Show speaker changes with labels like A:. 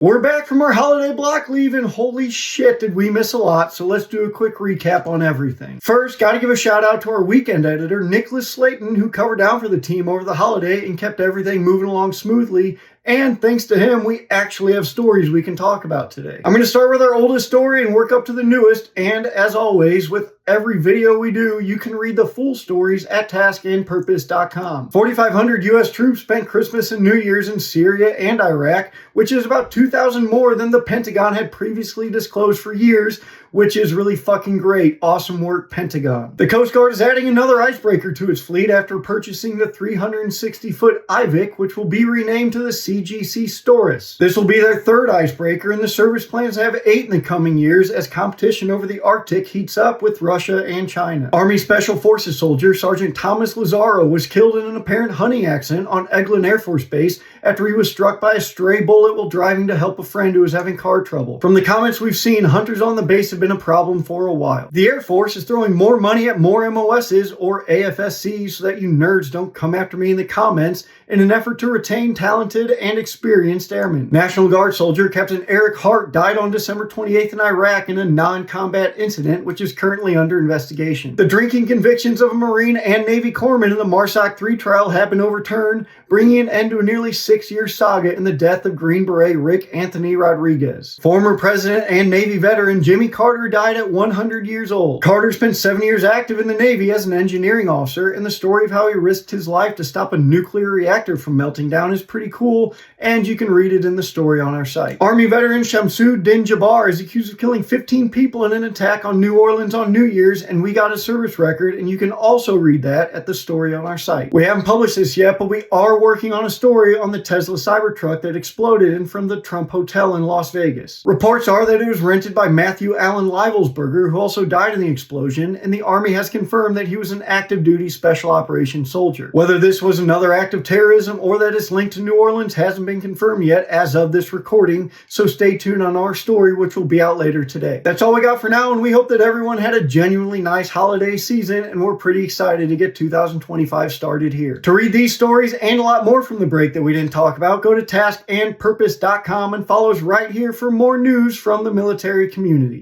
A: We're back from our holiday block leave, and holy shit did we miss a lot, so let's do a quick recap on everything. First, gotta give a shout out to our weekend editor, Nicholas Slayton, who covered down for the team over the holiday and kept everything moving along smoothly, and thanks to him, we actually have stories we can talk about today. I'm going to start with our oldest story and work up to the newest, and as always, with every video we do, you can read the full stories at taskandpurpose.com. 4,500 U.S. troops spent Christmas and New Year's in Syria and Iraq, which is about 2,000 more than the Pentagon had previously disclosed for years, which is really fucking great. Awesome work, Pentagon. The Coast Guard is adding another icebreaker to its fleet after purchasing the 360-foot Ivik, which will be renamed to the CGC Storis. This will be their third icebreaker, and the service plans to have 8 in the coming years as competition over the Arctic heats up with Russia and China. Army Special Forces soldier Sergeant Thomas Lazaro was killed in an apparent hunting accident on Eglin Air Force Base after he was struck by a stray bullet while driving to help a friend who was having car trouble. From the comments we've seen, hunters on the base have been a problem for a while. The Air Force is throwing more money at more MOSs or AFSCs so that you nerds don't come after me in the comments in an effort to retain talented and experienced airmen. National Guard soldier Captain Eric Hart died on December 28th in Iraq in a non-combat incident which is currently under investigation. The drinking convictions of a Marine and Navy corpsman in the MARSOC 3 trial have been overturned, bringing an end to a nearly 6-year saga in the death of Green Beret Rick Anthony Rodriguez. Former President and Navy veteran Jimmy Carter died at 100 years old. Carter spent 7 years active in the Navy as an engineering officer, and the story of how he risked his life to stop a nuclear reactor from melting down is pretty cool, and you can read it in the story on our site. Army veteran Shamsud Din Jabbar is accused of killing 15 people in an attack on New Orleans on New Year's, and we got a service record, and you can also read that at the story on our site. We haven't published this yet, but we are working on a story on the Tesla Cybertruck that exploded in front of the Trump Hotel in Las Vegas. Reports are that it was rented by Matthew Allen Livelsberger, who also died in the explosion, and the Army has confirmed that he was an active duty special operations soldier. Whether this was another act of terrorism or that it's linked to New Orleans hasn't been confirmed yet as of this recording, so stay tuned on our story, which will be out later today. That's all we got for now, and we hope that everyone had a genuinely nice holiday season, and we're pretty excited to get 2025 started here. To read these stories and a lot more from the break that we didn't talk about, go to taskandpurpose.com and follow us right here for more news from the military community.